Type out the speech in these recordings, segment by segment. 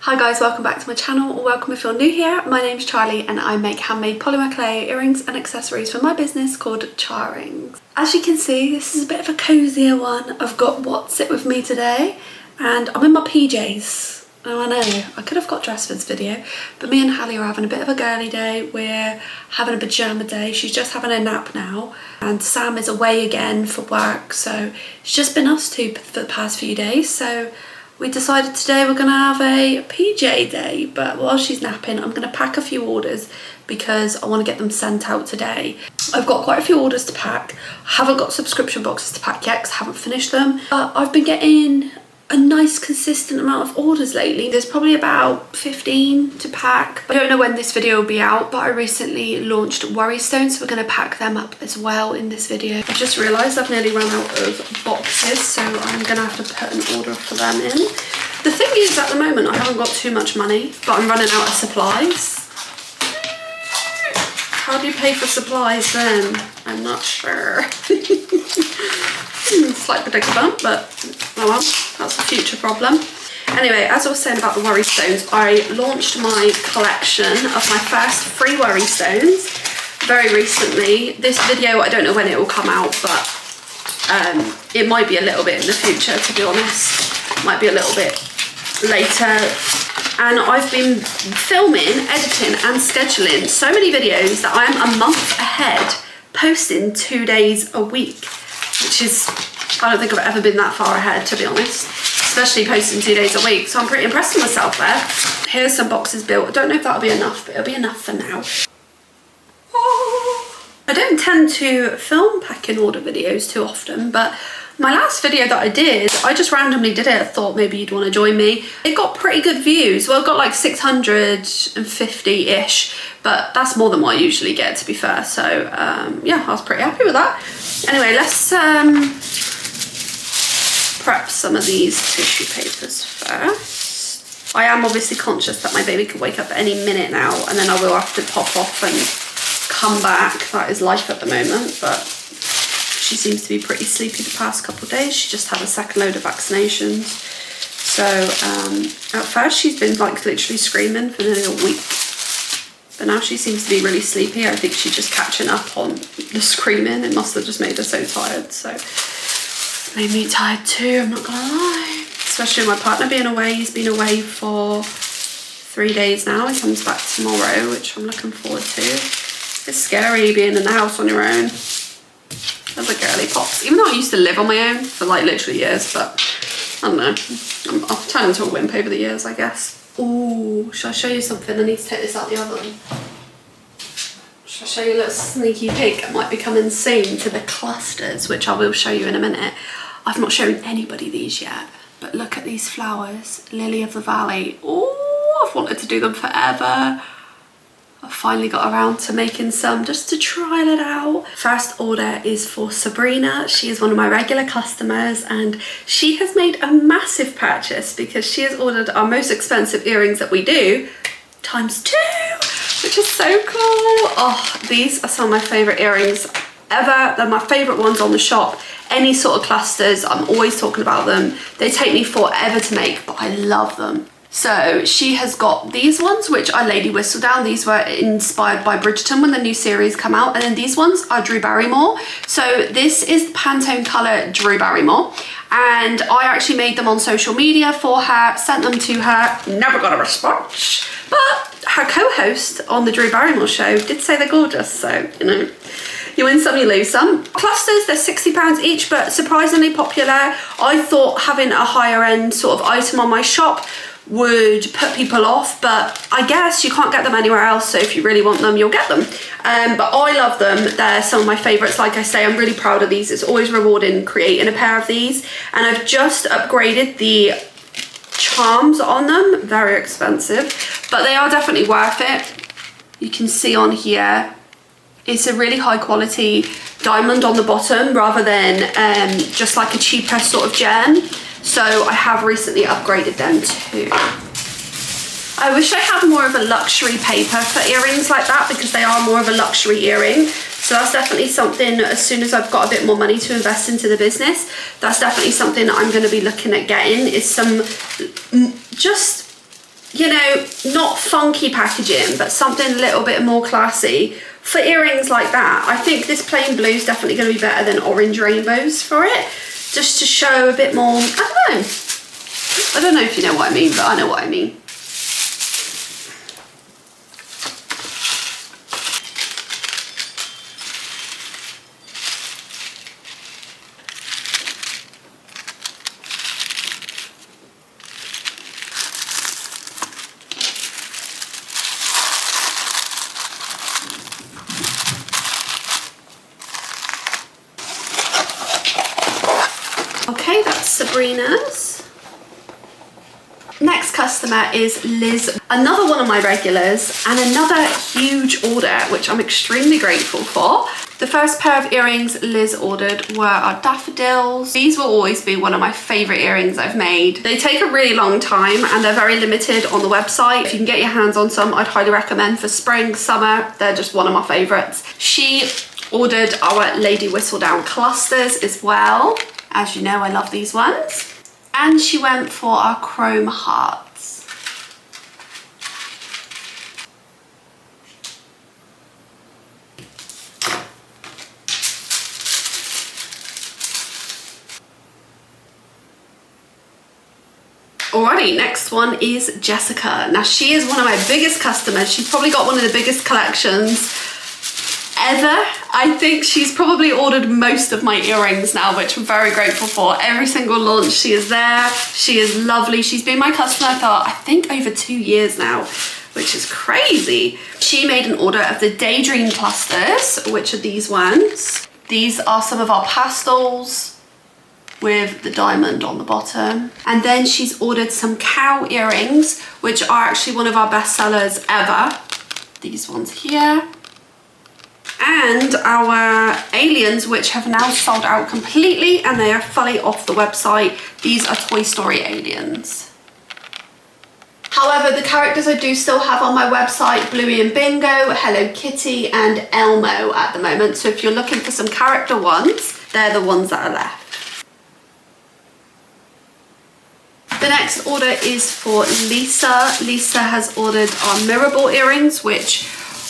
Hi guys, welcome back to my channel, or welcome if you're new here. My name's Charlie and I make handmade polymer clay earrings and accessories for my business called Charrings. As you can see, this is a bit of a cozier one. I've got What's It with me today and I'm in my PJs. Oh, I know, I could have got dressed for this video, but me and Hallie are having a bit of a girly day. We're having a pyjama day. She's just having a nap now and Sam is away again for work, so it's just been us two for the past few days. So we decided today we're going to have a PJ day, but while she's napping I'm going to pack a few orders because I want to get them sent out today. I've got quite a few orders to pack. I haven't got subscription boxes to pack yet because I haven't finished them. I've been getting a nice consistent amount of orders lately. There's probably about 15 to pack. I don't know when this video will be out, but I recently launched Worry Stones, so we're going to pack them up as well in this video. I've just realised I've nearly run out of boxes, so I'm going to have to put an order for them in. The thing is, at the moment I haven't got too much money, but I'm running out of supplies. How do you pay for supplies then? I'm not sure. Slight predicament, but oh well, that's a future problem. Anyway, as I was saying about the Worry Stones, I launched my collection of my first free Worry Stones very recently. This video, I don't know when it will come out, but it might be a little bit in the future, to be honest. Might be a little bit later. And I've been filming, editing and scheduling so many videos that I am a month ahead, posting 2 days a week, which is, I don't think I've ever been that far ahead, to be honest, especially posting 2 days a week. So I'm pretty impressed with myself there. Here's some boxes built. I don't know if that'll be enough, but it'll be enough for now. I don't tend to film packing order videos too often, but my last video that I did, I just randomly did it. I thought maybe you'd want to join me. It got pretty good views. Well, it got like 650-ish, but that's more than what I usually get, to be fair. So yeah, I was pretty happy with that. Anyway, let's prep some of these tissue papers first. I am obviously conscious that my baby could wake up at any minute now, and then I will have to pop off and come back. That is life at the moment, but she seems to be pretty sleepy the past couple of days. She just had a second load of vaccinations. So at first she's been like literally screaming for nearly a week. But now she seems to be really sleepy. I think she's just catching up on the screaming. It must have just made her so tired. So it's made me tired too, I'm not gonna lie. Especially my partner being away. He's been away for 3 days now. He comes back tomorrow, which I'm looking forward to. It's scary being in the house on your own. As a girly pops, even though I used to live on my own for like literally years, but I don't know, I've turned into a wimp over the years, I guess. Oh, shall I show you something? I need to take this out the oven. Shall I show you a little sneaky peek? I might become insane to the clusters, which I will show you in a minute. I've not shown anybody these yet, but look at these flowers, Lily of the Valley. Oh, I've wanted to do them forever. I finally got around to making some just to try it out. First order is for Sabrina. She is one of my regular customers and she has made a massive purchase because she has ordered our most expensive earrings that we do ×2, which is so cool. Oh, these are some of my favorite earrings ever. They're my favorite ones on the shop. Any sort of clusters, I'm always talking about them. They take me forever to make, but I love them. So she has got these ones, which are Lady Whistledown. These were inspired by Bridgerton when the new series come out. And then these ones are Drew Barrymore. So this is Pantone Color Drew Barrymore. And I actually made them on social media for her, sent them to her, never got a response. But her co-host on the Drew Barrymore show did say they're gorgeous. So, you know, you win some, you lose some. Clusters, they're £60 each, but surprisingly popular. I thought having a higher end sort of item on my shop would put people off, but I guess you can't get them anywhere else, so if you really want them you'll get them. But I love them. They're some of my favorites. Like I say, I'm really proud of these. It's always rewarding creating a pair of these, and I've just upgraded the charms on them. Very expensive, but they are definitely worth it. You can see on here it's a really high quality diamond on the bottom rather than just like a cheaper sort of gem. So I have recently upgraded them too. I wish I had more of a luxury paper for earrings like that because they are more of a luxury earring. So that's definitely something, as soon as I've got a bit more money to invest into the business, that's definitely something that I'm going to be looking at getting, is some just you know, not funky packaging, but something a little bit more classy. For earrings like that, I think this plain blue is definitely going to be better than orange rainbows for it. Just to show a bit more, I don't know if you know what I mean, but I know what I mean. Okay, that's Sabrina's. Next customer is Liz, another one of my regulars, and another huge order, which I'm extremely grateful for. The first pair of earrings Liz ordered were our daffodils. These will always be one of my favorite earrings I've made. They take a really long time and they're very limited on the website. If you can get your hands on some, I'd highly recommend for spring, summer. They're just one of my favorites. She ordered our Lady Whistledown clusters as well. As you know, I love these ones. And she went for our chrome hearts. Alrighty, next one is Jessica. Now she is one of my biggest customers. She's probably got one of the biggest collections ever. I think she's probably ordered most of my earrings now, which I'm very grateful for. Every single launch she is there. She is lovely. She's been my customer for I think over 2 years now, which is crazy. She made an order of the Daydream clusters, which are these ones. These are some of our pastels with the diamond on the bottom. And then she's ordered some cow earrings, which are actually one of our best sellers ever. These ones here. And our aliens, which have now sold out completely and they are fully off the website. These are Toy Story aliens. However, the characters I do still have on my website, Bluey and Bingo, Hello Kitty and Elmo at the moment. So if you're looking for some character ones, they're the ones that are left. The next order is for Lisa. Lisa has ordered our Mirrorball earrings, which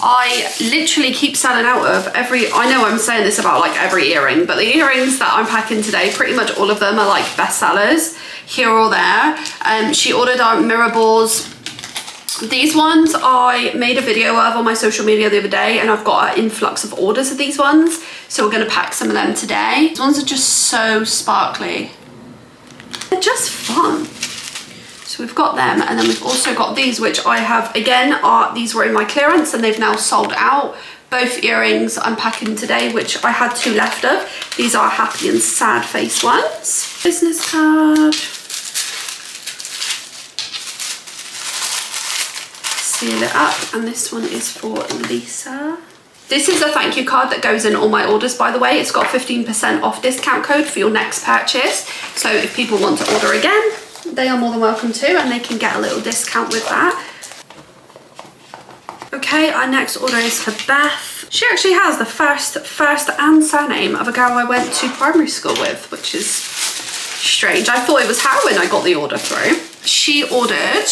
I literally keep selling out of I know I'm saying this about like every earring, but the earrings that I'm packing today, pretty much all of them are like best sellers here or there. She ordered our Mirrorballs. These ones I made a video of on my social media the other day, and I've got an influx of orders of these ones. So we're gonna pack some of them today. These ones are just so sparkly. They're just fun. So we've got them, and then we've also got these, which I have, again, these were in my clearance and they've now sold out. Both earrings I'm packing today, which I had 2 left of. These are happy and sad face ones. Business card. Seal it up, and this one is for Lisa. This is a thank you card that goes in all my orders, by the way. It's got a 15% off discount code for your next purchase. So if people want to order again, they are more than welcome to, and they can get a little discount with that. Okay, our next order is for Beth. She actually has the first and surname of a girl I went to primary school with, which is strange. I thought it was her when I got the order through. She ordered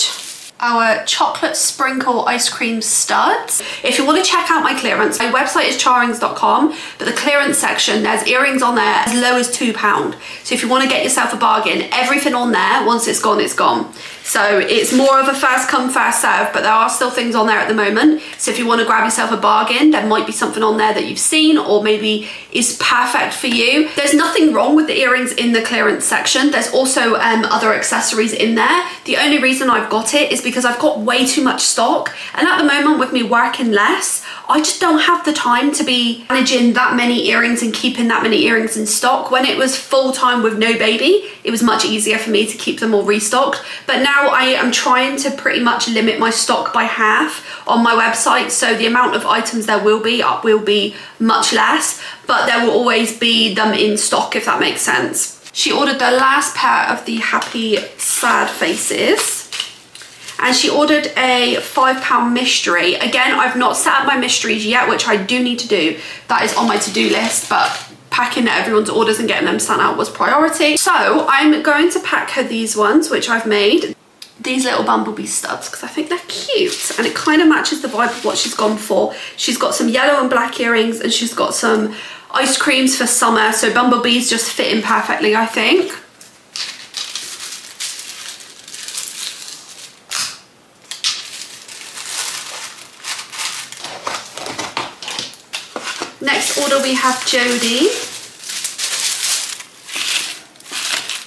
our chocolate sprinkle ice cream studs. If you want to check out my clearance, my website is charrings.com, but the clearance section, there's earrings on there as low as £2. So if you want to get yourself a bargain, everything on there, once it's gone, it's gone. So it's more of a first come, first serve, but there are still things on there at the moment. So if you want to grab yourself a bargain, there might be something on there that you've seen or maybe is perfect for you. There's nothing wrong with the earrings in the clearance section. There's also other accessories in there. The only reason I've got it is because I've got way too much stock. And at the moment, with me working less, I just don't have the time to be managing that many earrings and keeping that many earrings in stock. When it was full time with no baby, it was much easier for me to keep them all restocked. But now I am trying to pretty much limit my stock by half on my website. So the amount of items there will be much less, but there will always be them in stock, if that makes sense. She ordered the last pair of the happy sad faces. And she ordered a £5 mystery. Again, I've not set up my mysteries yet, which I do need to do. That is on my to-do list, but packing everyone's orders and getting them sent out was priority. So I'm going to pack her these ones, which I've made. these little bumblebee studs because I think they're cute and it kind of matches the vibe of what she's gone for. She's got some yellow and black earrings and she's got some ice creams for summer, so bumblebees just fit in perfectly, I think. Next order we have Jodie.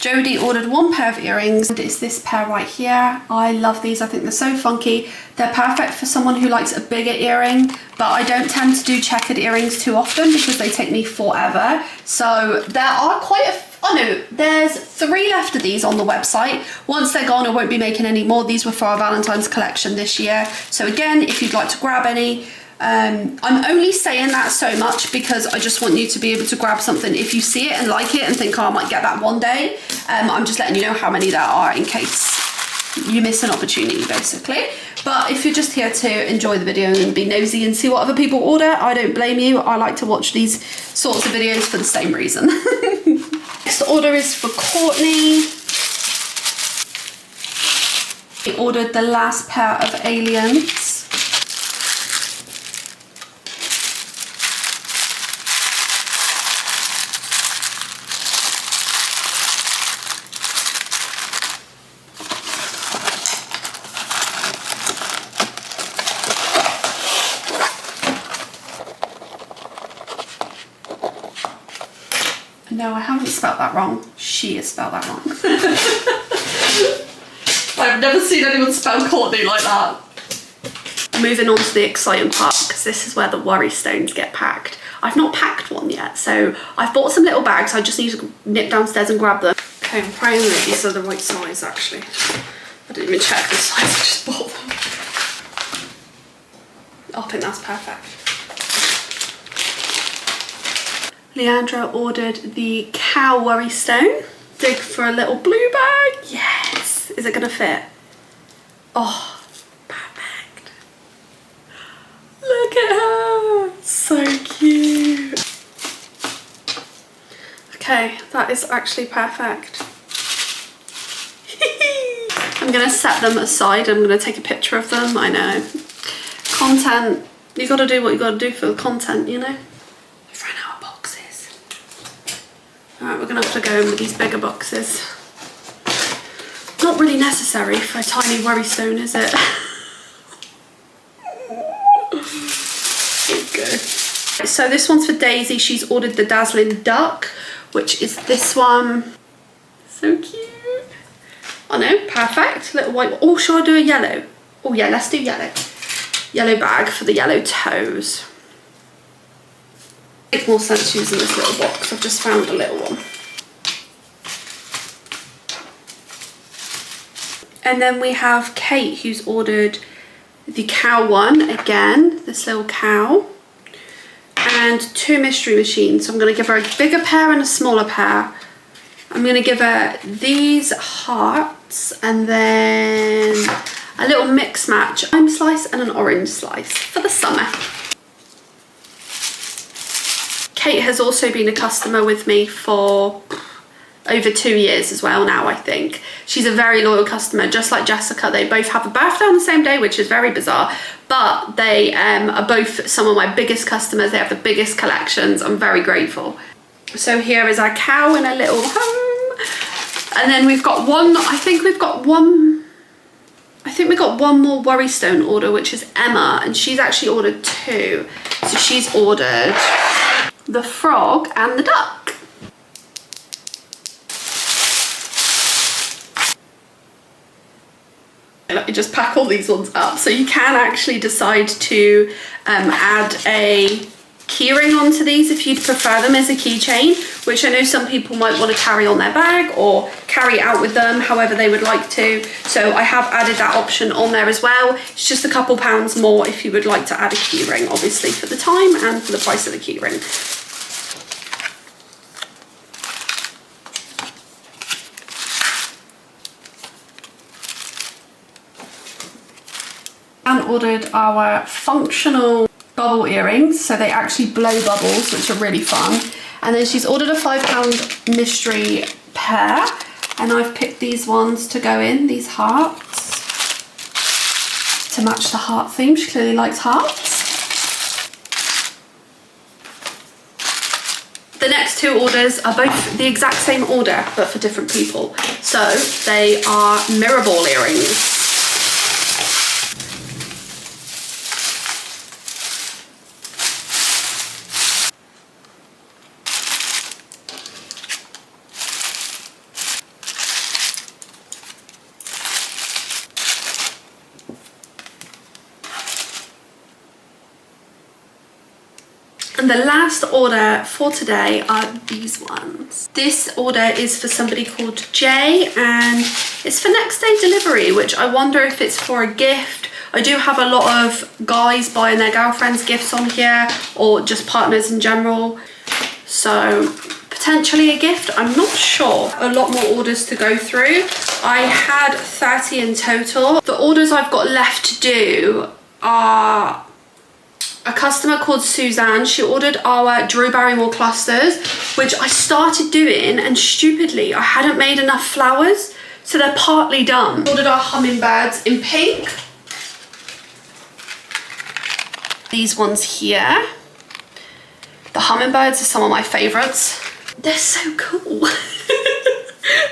Jodie ordered one pair of earrings and it's this pair right here. I love these, I think they're so funky. They're perfect for someone who likes a bigger earring, but I don't tend to do checkered earrings too often because they take me forever. So there are quite a, oh no, there's 3 left of these on the website. Once they're gone, I won't be making any more. These were for our Valentine's collection this year. So again, if you'd like to grab any, I'm only saying that so much because I just want you to be able to grab something if you see it and like it and think, oh, I might get that one day. I'm just letting you know how many there are in case you miss an opportunity, basically. But if you're just here to enjoy the video and be nosy and see what other people order, I don't blame you. I like to watch these sorts of videos for the same reason. Next order is for Courtney. He ordered the last pair of Aliens. No, I haven't spelt that wrong. She has spelled that wrong. I've never seen anyone spell Courtney like that. Moving on to the exciting part, because this is where the worry stones get packed. I've not packed one yet, so I've bought some little bags. I just need to nip downstairs and grab them. Okay, I'm praying that these are the right size, actually. I didn't even check the size, I just bought them. I think that's perfect. Leandra ordered the cow worry stone. Dig for a little blue bag. Yes. Is it gonna fit? Oh, perfect. Look at her. So cute. Okay, that is actually perfect. I'm gonna set them aside. I'm gonna take a picture of them. I know. Content. You gotta do what you gotta do for the content, you know? Alright, we're going to have to go in with these bigger boxes. Not really necessary for a tiny worry stone, is it? Okay. So this one's for Daisy. She's ordered the Dazzling Duck, which is this one. So cute. Oh no, perfect. Little white. Oh, shall I do a yellow? Oh yeah, let's do yellow. Yellow bag for the yellow toes. Makes more sense using this little box. I've just found a little one. And then we have Kate, who's ordered the cow one again, this little cow, and 2 mystery machines. So I'm going to give her a bigger pair and a smaller pair. I'm going to give her these hearts and then a little mix match, lime slice and an orange slice for the summer. Kate has also been a customer with me for over 2 years as well now, I think. She's a very loyal customer, just like Jessica. They both have a birthday on the same day, which is very bizarre, but they are both some of my biggest customers. They have the biggest collections. I'm very grateful. So here is our cow in a little home. And then we've got one, I think we got one more worry stone order, which is Emma, and she's actually ordered 2. So she's ordered the frog and the duck. Let me just pack all these ones up. So you can actually decide to add a keyring onto these if you'd prefer them as a keychain, which I know some people might want to carry on their bag or carry it out with them however they would like to. So I have added that option on there as well. It's just a couple pounds more if you would like to add a keyring, obviously for the time and for the price of the keyring. And ordered our functional bubble earrings, so they actually blow bubbles, which are really fun. And then she's ordered a £5 mystery pair, and I've picked these ones to go in, these hearts. to match the heart theme. She clearly likes hearts. The next two orders are both the exact same order, but for different people. So they are mirror ball earrings. And the last order for today are these ones. This order is for somebody called Jay, and it's for next day delivery, which I wonder if it's for a gift. I do have a lot of guys buying their girlfriends gifts on here, or just partners in general. So potentially a gift, I'm not sure. A lot more orders to go through. I had 30 in total. The orders I've got left to do are a customer called Suzanne. She ordered our Drew Barrymore clusters, which I started doing, and stupidly I hadn't made enough flowers, so they're partly done. Ordered our hummingbirds in pink. These ones here. The hummingbirds are some of my favorites. They're so cool.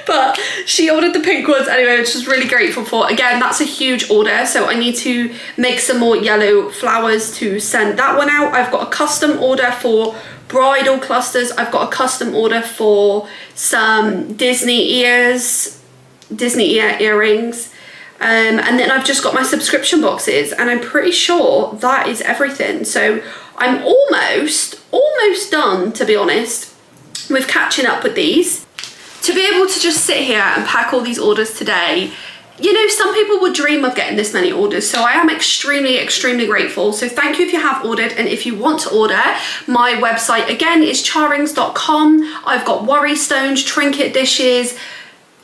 But she ordered the pink ones anyway, which I was really grateful for. Again, that's a huge order, so I need to make some more yellow flowers to send that one out. I've got a custom order for bridal clusters. I've got a custom order for some Disney ear earrings. And then I've just got my subscription boxes, and I'm pretty sure that is everything. So I'm almost done, to be honest, with catching up with these. To be able to just sit here and pack all these orders today, you know, some people would dream of getting this many orders, so I am extremely grateful. So thank you if you have ordered, and if you want to order, my website again is charrings.com. I've got worry stones, trinket dishes,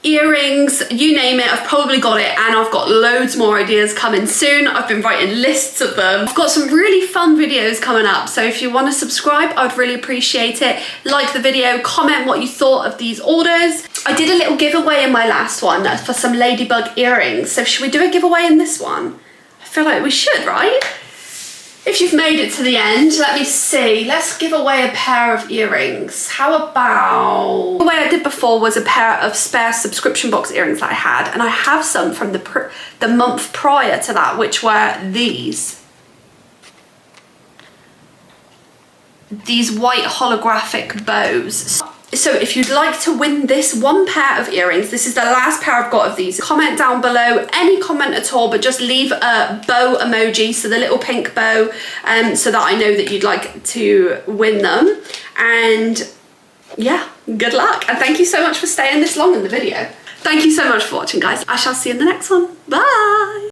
earrings, you name it, I've probably got it, and I've got loads more ideas coming soon. I've been writing lists of them. I've got some really fun videos coming up, so if you want to subscribe, I'd really appreciate it. Like the video, comment what you thought of these orders. I did a little giveaway in my last one for some ladybug earrings, so should we do a giveaway in this one? I feel like we should, right? If you've made it to the end, let me see. Let's give away a pair of earrings. How about... The way I did before was a pair of spare subscription box earrings that I had, and I have some from the month prior to that, which were these. These white holographic bows. So if you'd like to win this one pair of earrings, this is the last pair I've got of these. Comment down below, any comment at all, but just leave a bow emoji, so the little pink bow, so that I know that you'd like to win them. And yeah, good luck. And thank you so much for staying this long in the video. Thank you so much for watching, guys. I shall see you in the next one. Bye.